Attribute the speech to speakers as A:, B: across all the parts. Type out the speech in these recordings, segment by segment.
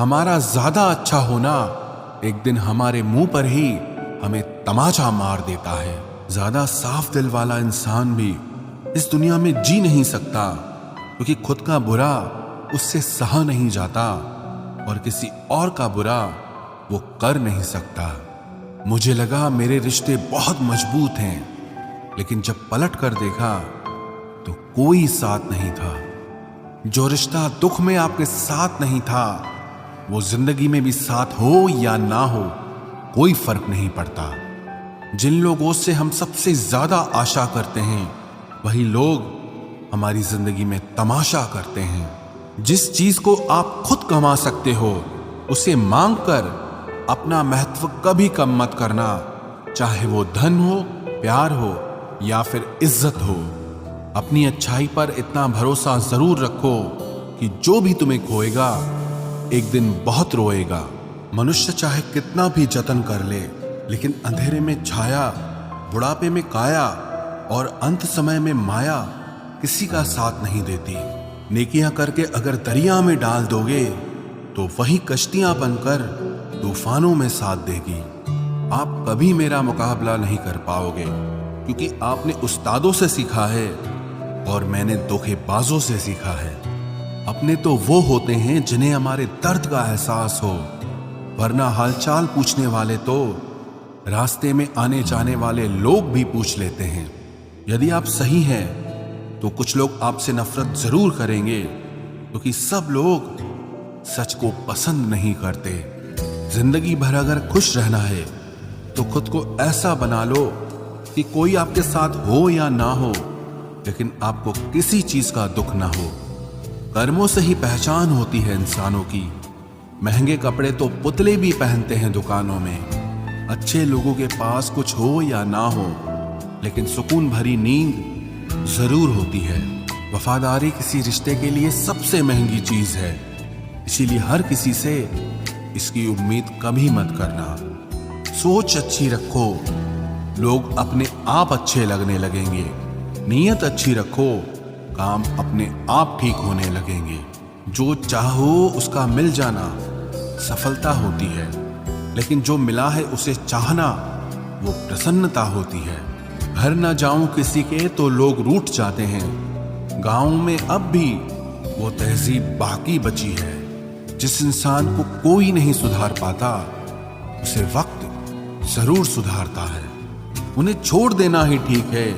A: हमारा ज्यादा अच्छा होना एक दिन हमारे मुंह पर ही हमें तमाचा मार देता है। ज्यादा साफ दिल वाला इंसान भी इस दुनिया में जी नहीं सकता, क्योंकि खुद का बुरा उससे सहा नहीं जाता और किसी और का बुरा वो कर नहीं सकता। मुझे लगा मेरे रिश्ते बहुत मजबूत हैं, लेकिन जब पलट कर देखा तो कोई साथ नहीं था। जो रिश्ता दुख में आपके साथ नहीं था, वो जिंदगी में भी साथ हो या ना हो कोई फर्क नहीं पड़ता। जिन लोगों से हम सबसे ज्यादा आशा करते हैं, वही लोग हमारी जिंदगी में तमाशा करते हैं। जिस चीज को आप खुद कमा सकते हो, उसे मांग कर अपना महत्व कभी कम मत करना, चाहे वो धन हो, प्यार हो या फिर इज्जत हो। अपनी अच्छाई पर इतना भरोसा जरूर रखो कि जो भी तुम्हें खोएगा एक दिन बहुत रोएगा। मनुष्य चाहे कितना भी जतन कर ले, लेकिन अंधेरे में छाया, बुढ़ापे में काया और अंत समय में माया किसी का साथ नहीं देती। नेकियां करके अगर दरिया में डाल दोगे तो वही कश्तियां बनकर तूफानों में साथ देगी। आप कभी मेरा मुकाबला नहीं कर पाओगे, क्योंकि आपने उस्तादों से सीखा है और मैंने धोखेबाजों से सीखा है। अपने तो वो होते हैं जिन्हें हमारे दर्द का एहसास हो, वरना हालचाल पूछने वाले तो रास्ते में आने जाने वाले लोग भी पूछ लेते हैं। यदि आप सही हैं तो कुछ लोग आपसे नफरत जरूर करेंगे, क्योंकि सब लोग सच को पसंद नहीं करते। जिंदगी भर अगर खुश रहना है तो खुद को ऐसा बना लो कि कोई आपके साथ हो या ना हो, लेकिन आपको किसी चीज का दुख ना हो। कर्मों से ही पहचान होती है इंसानों की। महंगे कपड़े तो पुतले भी पहनते हैं दुकानों में। अच्छे लोगों के पास कुछ हो या ना हो, लेकिन सुकून भरी नींद जरूर होती है। वफादारी किसी रिश्ते के लिए सबसे महंगी चीज है, इसीलिए हर किसी से इसकी उम्मीद कभी मत करना। सोच अच्छी रखो, लोग अपने आप अच्छे लगने लगेंगे। नीयत अच्छी रखो, काम अपने आप ठीक होने लगेंगे। जो चाहो उसका मिल जाना सफलता होती है, लेकिन जो मिला है उसे चाहना वो प्रसन्नता होती है। घर न जाऊं किसी के तो लोग रूठ जाते हैं। गांव में अब भी वो तहजीब बाकी बची है। जिस इंसान को कोई नहीं सुधार पाता, उसे वक्त जरूर सुधारता है। उन्हें छोड़ देना ही ठीक है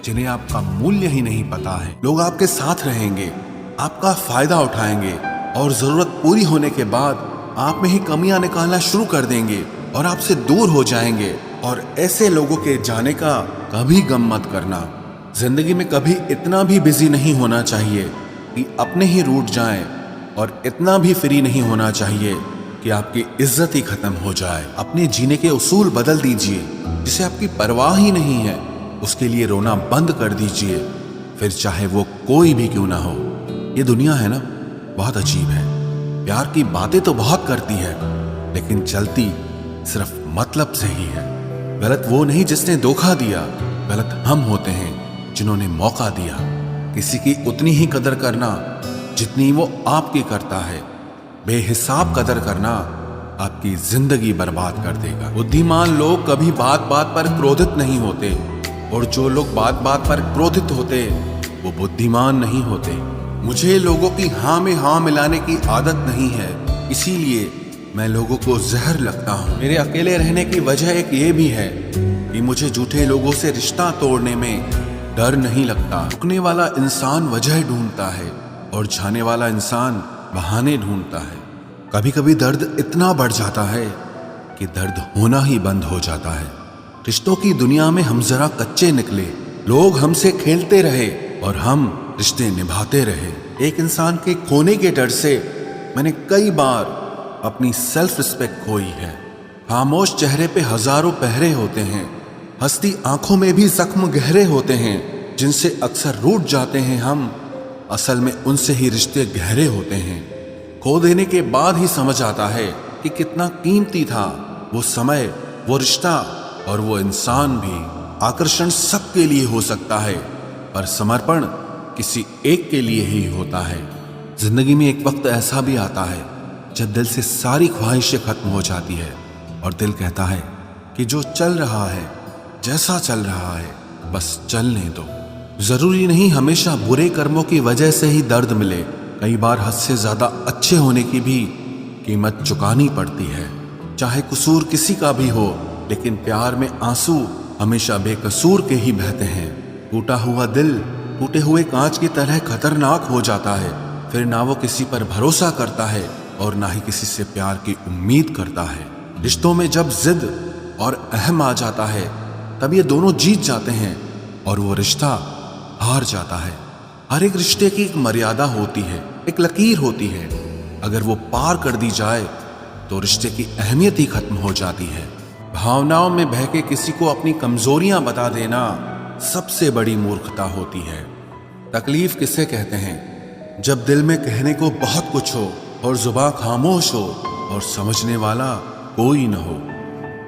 A: जिन्हें आपका मूल्य ही नहीं पता है। लोग आपके साथ रहेंगे, आपका फायदा उठाएंगे और जरूरत पूरी होने के बाद आप में ही कमियां निकालना शुरू कर देंगे और आपसे दूर हो जाएंगे। और ऐसे लोगों के जाने का कभी गम मत करना। जिंदगी में कभी इतना भी बिजी नहीं होना चाहिए कि अपने ही रूठ जाएं, और इतना भी फ्री नहीं होना चाहिए कि आपकी इज्जत ही खत्म हो जाए। अपने जीने के उसूल बदल दीजिए। जिसे आपकी परवाह ही नहीं है, उसके लिए रोना बंद कर दीजिए, फिर चाहे वो कोई भी क्यों ना हो। ये दुनिया है ना, बहुत अजीब है। प्यार की बातें तो बहुत करती है, लेकिन चलती सिर्फ मतलब से ही है। गलत वो नहीं जिसने धोखा दिया, गलत हम होते हैं जिन्होंने मौका दिया। किसी की उतनी ही कदर करना जितनी वो आपकी करता है। बेहिसाब कदर करना आपकी जिंदगी बर्बाद कर देगा। बुद्धिमान लोग कभी बात बात पर क्रोधित नहीं होते, और जो लोग बात बात पर क्रोधित होते वो बुद्धिमान नहीं होते। मुझे लोगों की हाँ में हाँ मिलाने की आदत नहीं है, इसीलिए मैं लोगों को जहर लगता हूँ। मेरे अकेले रहने की वजह एक ये भी है कि मुझे झूठे लोगों से रिश्ता तोड़ने में डर नहीं लगता। रुकने वाला इंसान वजह ढूंढता है और जाने वाला इंसान बहाने ढूंढता है। कभी कभी दर्द इतना बढ़ जाता है कि दर्द होना ही बंद हो जाता है। रिश्तों की दुनिया में हम जरा कच्चे निकले। लोग हमसे खेलते रहे और हम रिश्ते निभाते रहे। एक इंसान के खोने के डर से मैंने कई बार अपनी सेल्फ रिस्पेक्ट खोई है। खामोश चेहरे पे हजारों पहरे होते हैं, हंसती आंखों में भी जख्म गहरे होते हैं। जिनसे अक्सर रूठ जाते हैं हम, असल में उनसे ही रिश्ते गहरे होते हैं। खो देने के बाद ही समझ आता है कि कितना कीमती था वो समय, वो रिश्ता और वो इंसान भी। आकर्षण सबके लिए हो सकता है, पर समर्पण किसी एक के लिए ही होता है। जिंदगी में एक वक्त ऐसा भी आता है जब दिल से सारी ख्वाहिशें खत्म हो जाती है और दिल कहता है कि जो चल रहा है, जैसा चल रहा है, बस चलने दो। जरूरी नहीं हमेशा बुरे कर्मों की वजह से ही दर्द मिले। कई बार हद से ज्यादा अच्छे होने की भी कीमत चुकानी पड़ती है। चाहे कसूर किसी का भी हो, लेकिन प्यार में आंसू हमेशा बेकसूर के ही बहते हैं। टूटा हुआ दिल टूटे हुए कांच की तरह खतरनाक हो जाता है। फिर ना वो किसी पर भरोसा करता है और ना ही किसी से प्यार की उम्मीद करता है। रिश्तों में जब जिद और अहम आ जाता है, तब ये दोनों जीत जाते हैं और वो रिश्ता हार जाता है। हर एक रिश्ते की एक मर्यादा होती है, एक लकीर होती है। अगर वो पार कर दी जाए तो रिश्ते की अहमियत ही खत्म हो जाती है। भावनाओं में बह के किसी को अपनी कमजोरियां बता देना सबसे बड़ी मूर्खता होती है। तकलीफ किसे कहते हैं? जब दिल में कहने को बहुत कुछ हो और जुबान खामोश हो और समझने वाला कोई न हो।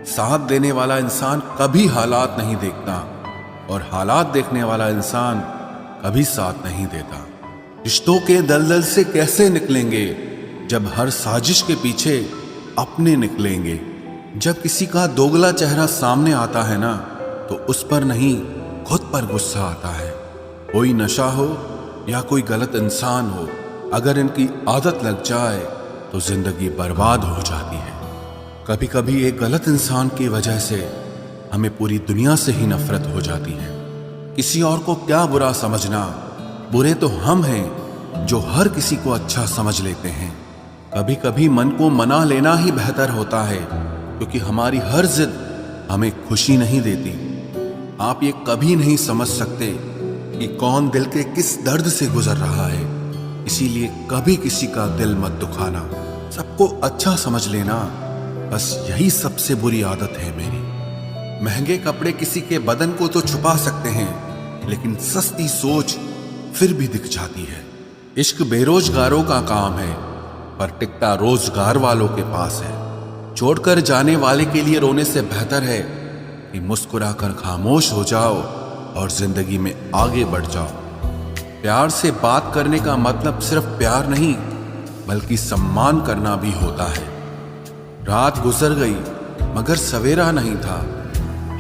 A: साथ देने वाला इंसान कभी हालात नहीं देखता और हालात देखने वाला इंसान कभी साथ नहीं देता। रिश्तों के दलदल से कैसे निकलेंगे जब हर साजिश के पीछे अपने निकलेंगे। जब किसी का दोगला चेहरा सामने आता है ना, तो उस पर नहीं खुद पर गुस्सा आता है। कोई नशा हो या कोई गलत इंसान हो, अगर इनकी आदत लग जाए तो जिंदगी बर्बाद हो जाती है। कभी कभी एक गलत इंसान की वजह से हमें पूरी दुनिया से ही नफरत हो जाती है। किसी और को क्या बुरा समझना, बुरे तो हम हैं जो हर किसी को अच्छा समझ लेते हैं। कभी कभी मन को मना लेना ही बेहतर होता है, क्योंकि हमारी हर जिद हमें खुशी नहीं देती। आप ये कभी नहीं समझ सकते कि कौन दिल के किस दर्द से गुजर रहा है। इसीलिए कभी किसी का दिल मत दुखाना, सबको अच्छा समझ लेना। बस यही सबसे बुरी आदत है मेरी। महंगे कपड़े किसी के बदन को तो छुपा सकते हैं, लेकिन सस्ती सोच फिर भी दिख जाती है। इश्क बेरोजगारों का काम है, पर टिकता रोजगार वालों के पास है। छोड़कर जाने वाले के लिए रोने से बेहतर है कि मुस्कुराकर खामोश हो जाओ और जिंदगी में आगे बढ़ जाओ। प्यार से बात करने का मतलब सिर्फ प्यार नहीं, बल्कि सम्मान करना भी होता है। रात गुजर गई मगर सवेरा नहीं था।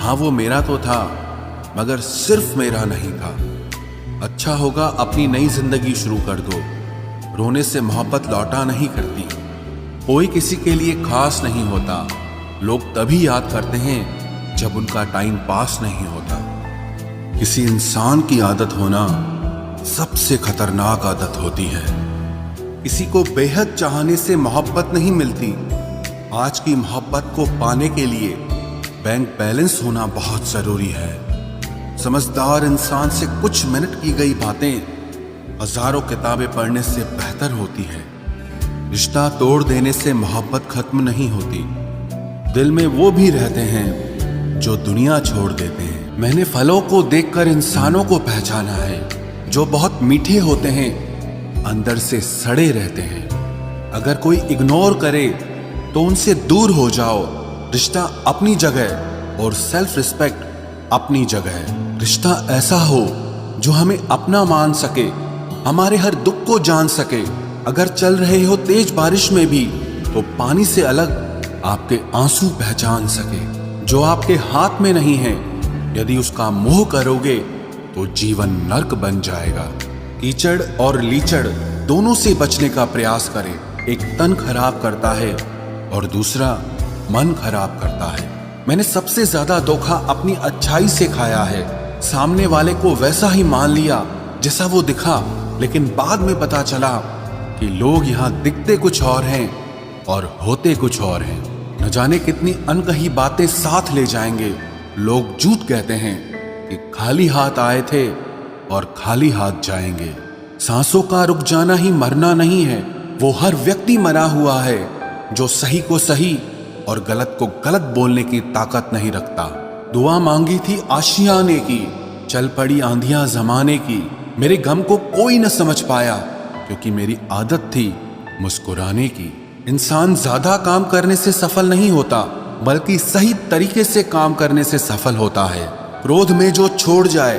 A: हाँ, वो मेरा तो था, मगर सिर्फ मेरा नहीं था। अच्छा होगा अपनी नई जिंदगी शुरू कर दो। रोने से मोहब्बत लौटा नहीं करती। कोई किसी के लिए खास नहीं होता। लोग तभी याद करते हैं जब उनका टाइम पास नहीं होता। किसी इंसान की आदत होना सबसे खतरनाक आदत होती है। किसी को बेहद चाहने से मोहब्बत नहीं मिलती। आज की मोहब्बत को पाने के लिए बैंक बैलेंस होना बहुत जरूरी है। समझदार इंसान से कुछ मिनट की गई बातें हजारों किताबें पढ़ने से बेहतर होती है। रिश्ता तोड़ देने से मोहब्बत खत्म नहीं होती। दिल में वो भी रहते हैं जो दुनिया छोड़ देते हैं। मैंने फलों को देखकर इंसानों को पहचाना है, जो बहुत मीठे होते हैं, अंदर से सड़े रहते हैं। अगर कोई इग्नोर करे तो उनसे दूर हो जाओ। रिश्ता अपनी जगह और सेल्फ रिस्पेक्ट अपनी जगह। रिश्ता ऐसा हो जो हमें अपना मान सके, हमारे हर दुख को जान सके। अगर चल रहे हो तेज बारिश में भी, तो पानी से अलग आपके आंसू पहचान सके। जो आपके हाथ में नहीं है, यदि उसका मोह करोगे तो जीवन नर्क बन जाएगा। कीचड़ और लीचड़ दोनों से बचने का प्रयास करें। एक तन खराब करता है और दूसरा मन खराब करता है। मैंने सबसे ज्यादा धोखा अपनी अच्छाई से खाया है। सामने वाले को वैसा ही मान लिया जैसा वो दिखा, लेकिन बाद में पता चला कि लोग यहाँ दिखते कुछ और हैं और होते कुछ और हैं। न जाने कितनी अनकही बातें साथ ले जाएंगे। लोग झूठ कहते हैं कि खाली हाथ आए थे और खाली हाथ जाएंगे। सांसों का रुक जाना ही मरना नहीं है। वो हर व्यक्ति मरा हुआ है जो सही को सही और गलत को गलत बोलने की ताकत नहीं रखता। दुआ मांगी थी आशियाने की, चल पड़ी आंधियां जमाने की। मेरे गम को कोई न समझ पाया, क्योंकि मेरी आदत थी मुस्कुराने की। इंसान ज्यादा काम करने से सफल नहीं होता, बल्कि सही तरीके से काम करने से सफल होता है। क्रोध में जो छोड़ जाए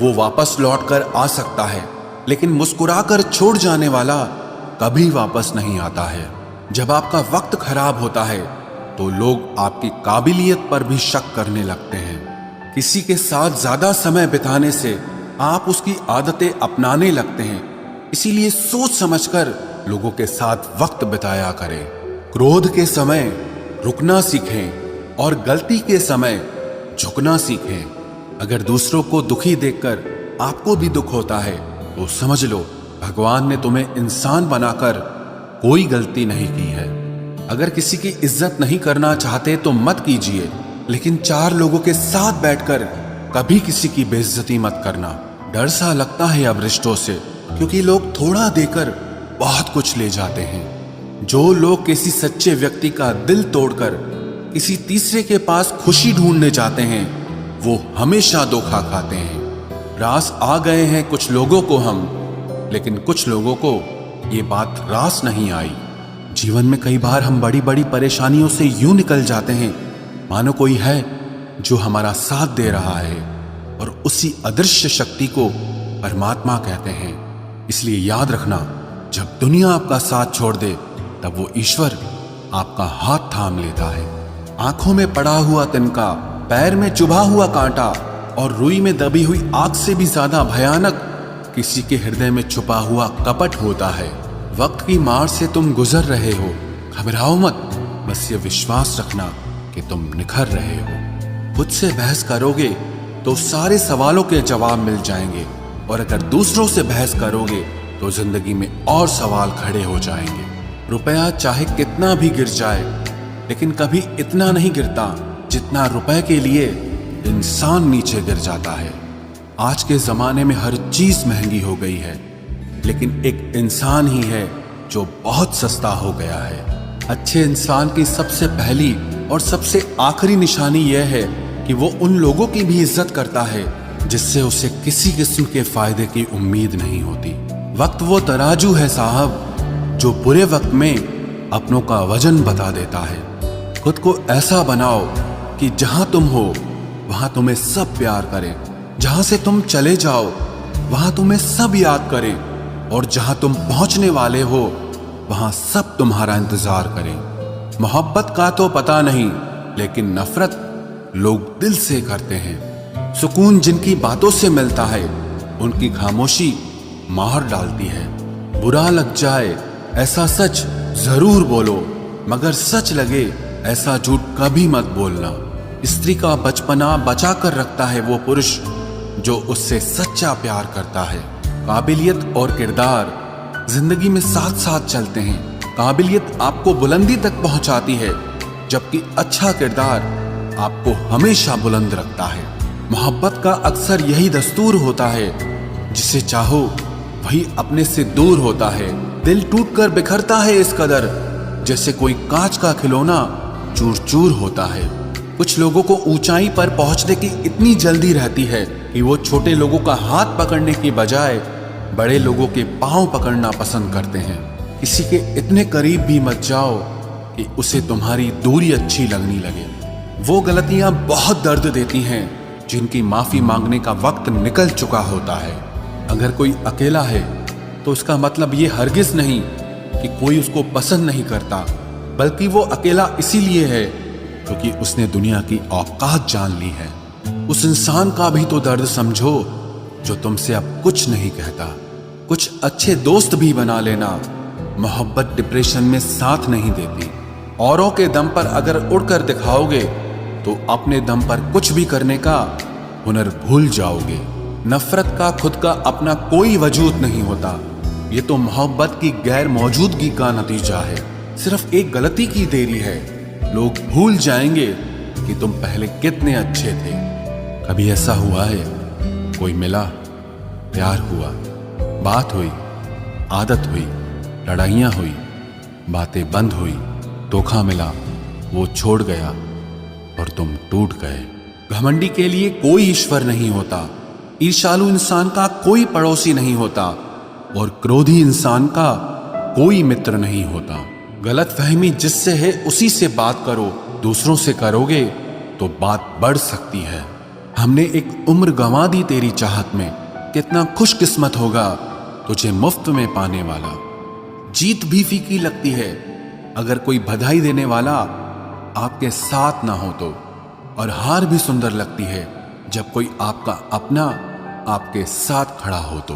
A: वो वापस लौट कर आ सकता है, लेकिन मुस्कुराकर छोड़ जाने वाला कभी वापस नहीं आता है। जब आपका वक्त खराब होता है तो लोग आपकी काबिलियत पर भी शक करने लगते हैं। किसी के साथ ज्यादा समय बिताने से आप उसकी आदतें अपनाने लगते हैं। इसीलिए सोच समझकर लोगों के साथ वक्त बिताया करें। क्रोध के समय रुकना सीखें और गलती के समय झुकना सीखें। अगर दूसरों को दुखी देखकर आपको भी दुख होता है तो समझ लो भगवान ने तुम्हें इंसान बनाकर कोई गलती नहीं की है। अगर किसी की इज्जत नहीं करना चाहते तो मत कीजिए, लेकिन चार लोगों के साथ बैठकर कभी किसी की बेइज्जती मत करना। डर सा लगता है अब रिश्तों से, क्योंकि लोग थोड़ा देकर बहुत कुछ ले जाते हैं। जो लोग किसी सच्चे व्यक्ति का दिल तोड़कर किसी तीसरे के पास खुशी ढूंढने जाते हैं वो हमेशा धोखा खाते हैं। रास आ गए हैं कुछ लोगों को हम, लेकिन कुछ लोगों को ये बात रास नहीं आई। जीवन में कई बार हम बड़ी बड़ी परेशानियों से यूं निकल जाते हैं मानो कोई है जो हमारा साथ दे रहा है, और उसी अदृश्य शक्ति को परमात्मा कहते हैं। इसलिए याद रखना, जब दुनिया आपका साथ छोड़ दे तब वो ईश्वर आपका हाथ थाम लेता है। आंखों में पड़ा हुआ तिनका, पैर में चुभा हुआ कांटा और रुई में दबी हुई आग से भी ज्यादा भयानक किसी के हृदय में छुपा हुआ कपट होता है। वक्त की मार से तुम गुजर रहे हो, घबराओ मत, बस ये विश्वास रखना कि तुम निखर रहे हो। खुद से बहस करोगे तो सारे सवालों के जवाब मिल जाएंगे, और अगर दूसरों से बहस करोगे तो जिंदगी में और सवाल खड़े हो जाएंगे। रुपया चाहे कितना भी गिर जाए, लेकिन कभी इतना नहीं गिरता जितना रुपए के लिए इंसान नीचे गिर जाता है। आज के जमाने में हर चीज महंगी हो गई है, लेकिन एक इंसान ही है जो बहुत सस्ता हो गया है। अच्छे इंसान की सबसे पहली और सबसे आखिरी निशानी यह है कि वो उन लोगों की भी इज्जत करता है जिससे उसे किसी किस्म के फायदे की उम्मीद नहीं होती। वक्त वो तराजू है साहब जो बुरे वक्त में अपनों का वजन बता देता है। खुद को ऐसा बनाओ कि जहां तुम हो वहां तुम्हें सब प्यार करें, जहां से तुम चले जाओ वहां तुम्हें सब याद करें, और जहां तुम पहुंचने वाले हो वहां सब तुम्हारा इंतजार करें। मोहब्बत का तो पता नहीं, लेकिन नफरत लोग दिल से करते हैं। सुकून जिनकी बातों से मिलता है उनकी खामोशी मार डालती है। बुरा लग जाए ऐसा सच जरूर बोलो, मगर सच लगे ऐसा झूठ कभी मत बोलना। स्त्री का बचपना बचा कर रखता है वो पुरुष जो उससे सच्चा प्यार करता है। काबिलियत और किरदार जिंदगी में साथ साथ चलते हैं। काबिलियत आपको बुलंदी तक पहुंचाती है, जबकि अच्छा किरदार आपको हमेशा बुलंद रखता है। मोहब्बत का अक्सर यही दस्तूर होता है, जिसे चाहो वही अपने से दूर होता है। दिल टूटकर बिखरता है इस कदर, जैसे कोई कांच का खिलौना चूर चूर होता है। कुछ लोगों को ऊंचाई पर पहुंचने की इतनी जल्दी रहती है कि वो छोटे लोगों का हाथ पकड़ने की बजाय बड़े लोगों के पांव पकड़ना पसंद करते हैं। किसी के इतने करीब भी मत जाओ कि उसे तुम्हारी दूरी अच्छी लगने लगे। वो गलतियां बहुत दर्द देती हैं जिनकी माफी मांगने का वक्त निकल चुका होता है। अगर कोई अकेला है तो उसका मतलब ये हरगिज नहीं कि कोई उसको पसंद नहीं करता, बल्कि वो अकेला इसीलिए है क्योंकि उसने दुनिया की औकात जान ली है। उस इंसान का भी तो दर्द समझो जो तुमसे अब कुछ नहीं कहता। कुछ अच्छे दोस्त भी बना लेना। मोहब्बत डिप्रेशन में साथ नहीं देती। औरों के दम पर अगर उड़कर दिखाओगे तो अपने दम पर कुछ भी करने का हुनर भूल जाओगे। नफरत का खुद का अपना कोई वजूद नहीं होता, ये तो मोहब्बत की गैर मौजूदगी का नतीजा है। सिर्फ एक गलती की देरी है, लोग भूल जाएंगे कि तुम पहले कितने अच्छे थे। कभी ऐसा हुआ है कोई मिला, प्यार हुआ, बात हुई, आदत हुई, लड़ाइयाँ हुई, बातें बंद हुई, धोखा मिला, वो छोड़ गया और तुम टूट गए। घमंडी के लिए कोई ईश्वर नहीं होता, ईर्ष्यालु इंसान का कोई पड़ोसी नहीं होता, और क्रोधी इंसान का कोई मित्र नहीं होता। गलतफहमी जिससे है उसी से बात करो, दूसरों से करोगे तो बात बढ़ सकती है। हमने एक उम्र गंवा दी तेरी चाहत में, कितना खुशकिस्मत होगा तुझे मुफ्त में पाने वाला। जीत भी फीकी लगती है अगर कोई बधाई देने वाला आपके साथ ना हो तो। और हार भी सुंदर लगती है जब कोई आपका अपना आपके साथ खड़ा हो तो।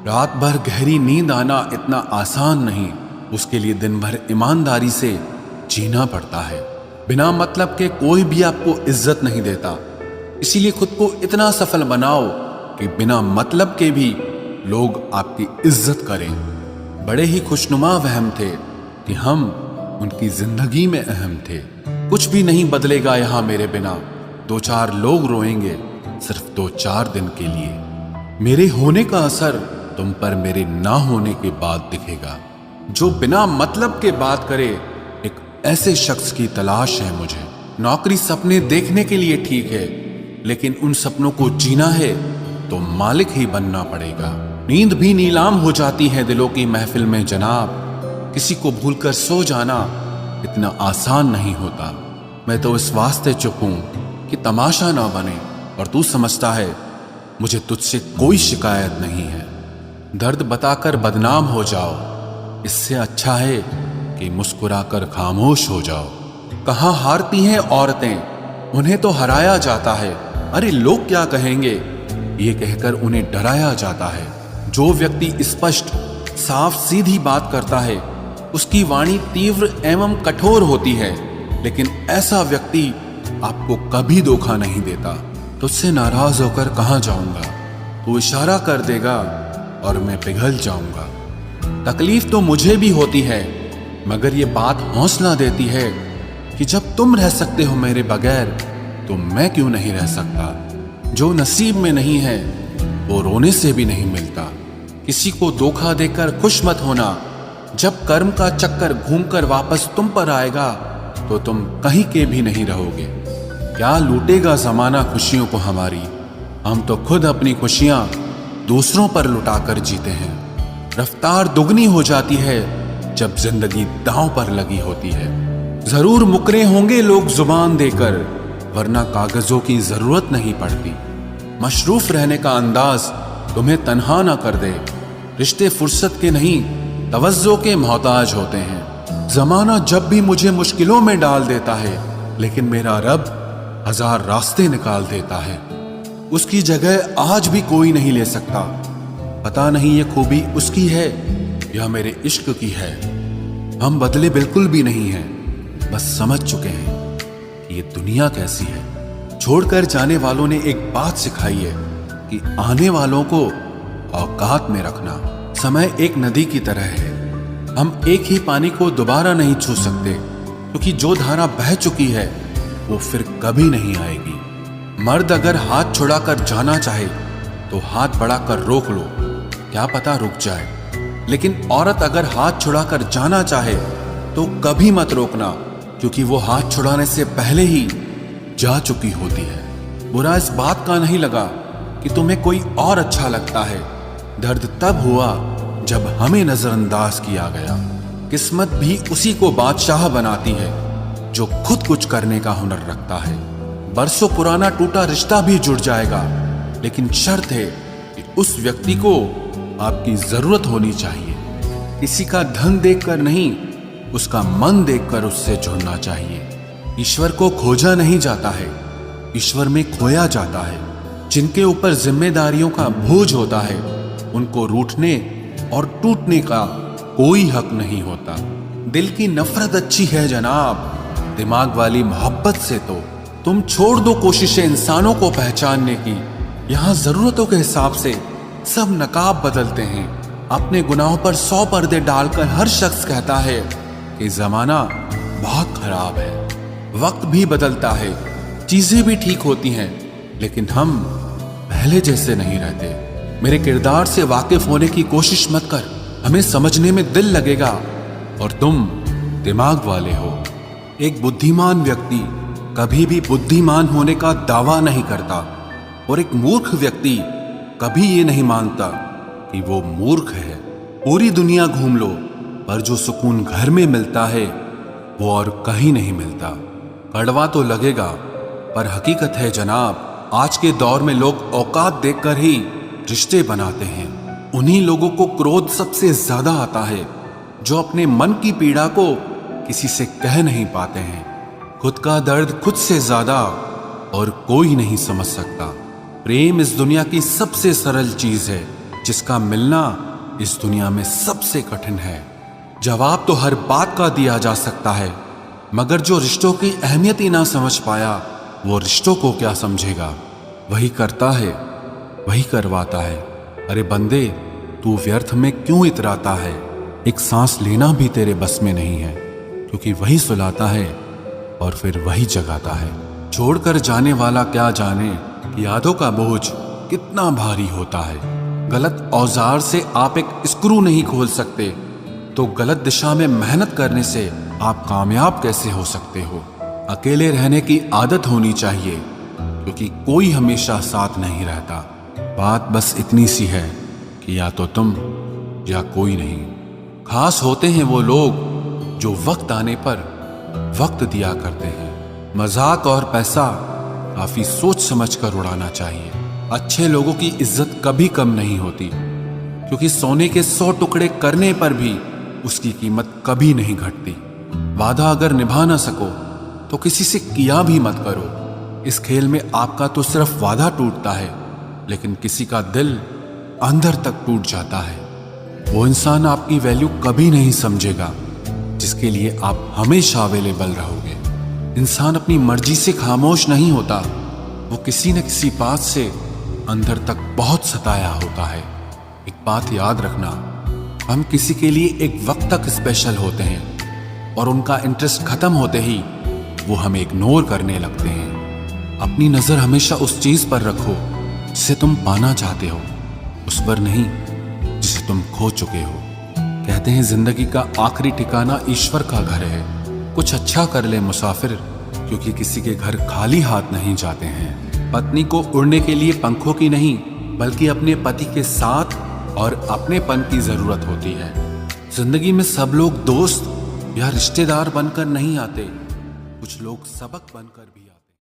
A: रात भर गहरी नींद आना इतना आसान नहीं, उसके लिए दिन भर ईमानदारी से जीना पड़ता है। बिना मतलब के कोई भी आपको इज्जत नहीं देता, इसीलिए खुद को इतना सफल बनाओ कि बिना मतलब के भी लोग आपकी इज्जत करें। बड़े ही खुशनुमा वहम थे कि हम उनकी जिंदगी में अहम थे। कुछ भी नहीं बदलेगा यहाँ मेरे बिना, 2-4 लोग रोएंगे सिर्फ 2-4 दिन के लिए। मेरे होने का असर तुम पर मेरे ना होने के बाद दिखेगा। जो बिना मतलब के बात करे, एक ऐसे शख्स की तलाश है मुझे। नौकरी सपने देखने के लिए ठीक है, लेकिन उन सपनों को जीना है तो मालिक ही बनना पड़ेगा। नींद भी नीलाम हो जाती है दिलों की महफिल में जनाब। किसी को भूलकर सो जाना इतना आसान नहीं होता। मैं तो इस वास्ते चुप हूं कि तमाशा ना बने, और तू समझता है मुझे तुझसे कोई शिकायत नहीं है। दर्द बताकर बदनाम हो जाओ, इससे अच्छा है कि मुस्कुराकर खामोश हो जाओ। कहाँ हारती हैं औरतें, उन्हें तो हराया जाता है। अरे लोग क्या कहेंगे, ये कहकर उन्हें डराया जाता है। जो व्यक्ति स्पष्ट साफ सीधी बात करता है, उसकी वाणी तीव्र एवं कठोर होती है, लेकिन ऐसा व्यक्ति आपको कभी धोखा नहीं देता। तुझसे नाराज होकर कहाँ जाऊंगा, तू इशारा कर देगा और मैं पिघल जाऊंगा। तकलीफ तो मुझे भी होती है, मगर ये बात हौसला देती है कि जब तुम रह सकते हो मेरे बगैर, तो मैं क्यों नहीं रह सकता। जो नसीब में नहीं है वो रोने से भी नहीं मिलता। किसी को धोखा देकर खुश मत होना। जब कर्म का चक्कर घूमकर वापस तुम पर आएगा तो तुम कहीं के भी नहीं रहोगे। क्या लूटेगा जमाना खुशियों को हमारी, हम तो खुद अपनी खुशियां दूसरों पर लुटाकर जीते हैं। रफ्तार दुगनी हो जाती है जब जिंदगी दांव पर लगी होती है। जरूर मुकरे होंगे लोग जुबान देकर, वरना कागजों की जरूरत नहीं पड़ती। मशरूफ रहने का अंदाज तुम्हें तन्हा ना कर दे। रिश्ते फुर्सत के नहीं, तवज्जो के मोहताज होते हैं। जमाना जब भी मुझे मुश्किलों में डाल देता है, लेकिन मेरा रब 1000 रास्ते निकाल देता है। उसकी जगह आज भी कोई नहीं ले सकता। पता नहीं ये खूबी उसकी है या मेरे इश्क की है। हम बदले बिल्कुल भी नहीं हैं, बस समझ चुके हैं कि ये दुनिया कैसी है। छोड़कर जाने वालों ने एक बात सिखाई है कि आने वालों को औकात में रखना। समय एक नदी की तरह है, हम एक ही पानी को दोबारा नहीं छू सकते, क्योंकि जो धारा बह चुकी है वो फिर कभी नहीं आएगी। मर्द अगर हाथ छुड़ाकर जाना चाहे तो हाथ बढ़ाकर रोक लो, क्या पता रुक जाए। लेकिन औरत अगर हाथ छुड़ाकर जाना चाहे तो कभी मत रोकना, क्योंकि वो हाथ छुड़ाने से पहले ही जा चुकी होती है। बुरा इस बात का नहीं लगा कि तुम्हें कोई और अच्छा लगता है। दर्द तब हुआ जब हमें नजरअंदाज किया गया। किस्मत भी उसी को बादशाह बनाती है जो खुद कुछ करने का हुनर रखता है। बरसों पुराना टूटा रिश्ता भी जुड़ जाएगा, लेकिन शर्त है कि उस व्यक्ति को आपकी जरूरत होनी चाहिए। किसी का धन देखकर नहीं, उसका मन देखकर उससे जुड़ना चाहिए। ईश्वर को खोजा नहीं जाता है, ईश्वर में खोया जाता है। जिनके ऊपर जिम्मेदारियों का बोझ होता है, उनको रूठने और टूटने का कोई हक नहीं होता। दिल की नफरत अच्छी है जनाब, दिमाग वाली मोहब्बत से तो तुम छोड़ दो कोशिशें इंसानों को पहचानने की। यहाँ जरूरतों के हिसाब से सब नकाब बदलते हैं। अपने गुनाहों पर 100 पर्दे डालकर हर शख्स कहता है कि जमाना बहुत खराब है। वक्त भी बदलता है, चीजें भी ठीक होती हैं, लेकिन हम पहले जैसे नहीं रहते। मेरे किरदार से वाकिफ होने की कोशिश मत कर, हमें समझने में दिल लगेगा और तुम दिमाग वाले हो। एक बुद्धिमान व्यक्ति कभी भी बुद्धिमान होने का दावा नहीं करता, और एक मूर्ख व्यक्ति कभी ये नहीं मानता कि वो मूर्ख है। पूरी दुनिया घूम लो, पर जो सुकून घर में मिलता है वो और कहीं नहीं मिलता। कड़वा तो लगेगा, पर हकीकत है जनाब। आज के दौर में लोग औकात देखकर ही रिश्ते बनाते हैं। उन्हीं लोगों को क्रोध सबसे ज्यादा आता है जो अपने मन की पीड़ा को किसी से कह नहीं पाते हैं। खुद का दर्द खुद से ज्यादा और कोई नहीं समझ सकता। प्रेम इस दुनिया की सबसे सरल चीज है, जिसका मिलना इस दुनिया में सबसे कठिन है। जवाब तो हर बात का दिया जा सकता है, मगर जो रिश्तों की अहमियत ही ना समझ पाया, वो रिश्तों को क्या समझेगा। वही करता है, वही करवाता है। अरे बंदे, तू व्यर्थ में क्यों इतराता है। एक सांस लेना भी तेरे बस में नहीं है, क्योंकि वही सुलाता है और फिर वही जगाता है। छोड़कर जाने वाला क्या जाने यादों का बोझ कितना भारी होता है। गलत औजार से आप एक स्क्रू नहीं खोल सकते, तो गलत दिशा में मेहनत करने से आप कामयाब कैसे हो सकते हो। अकेले रहने की आदत होनी चाहिए, क्योंकि कोई हमेशा साथ नहीं रहता। बात बस इतनी सी है कि या तो तुम या कोई नहीं। खास होते हैं वो लोग जो वक्त आने पर वक्त दिया करते हैं। मजाक और पैसा काफी सोच समझ कर उड़ाना चाहिए। अच्छे लोगों की इज्जत कभी कम नहीं होती, क्योंकि सोने के 100 टुकड़े करने पर भी उसकी कीमत कभी नहीं घटती। वादा अगर निभा ना सको तो किसी से किया भी मत करो। इस खेल में आपका तो सिर्फ वादा टूटता है, लेकिन किसी का दिल अंदर तक टूट जाता है। वो इंसान आपकी वैल्यू कभी नहीं समझेगा जिसके लिए आप हमेशा अवेलेबल रहोगे। इंसान अपनी मर्जी से खामोश नहीं होता, वो किसी न किसी बात से अंदर तक बहुत सताया होता है। एक बात याद रखना, हम किसी के लिए एक वक्त तक स्पेशल होते हैं और उनका इंटरेस्ट खत्म होते ही वो हमें इग्नोर करने लगते हैं। अपनी नजर हमेशा उस चीज पर रखो जिसे तुम पाना चाहते हो, उस पर नहीं जिसे तुम खो चुके हो। कहते हैं जिंदगी का आखिरी ठिकाना ईश्वर का घर है। कुछ अच्छा कर ले मुसाफिर, क्योंकि किसी के घर खाली हाथ नहीं जाते हैं। पत्नी को उड़ने के लिए पंखों की नहीं, बल्कि अपने पति के साथ और अपनेपन की जरूरत होती है। जिंदगी में सब लोग दोस्त या रिश्तेदार बनकर नहीं आते, कुछ लोग सबक बनकर भी आते।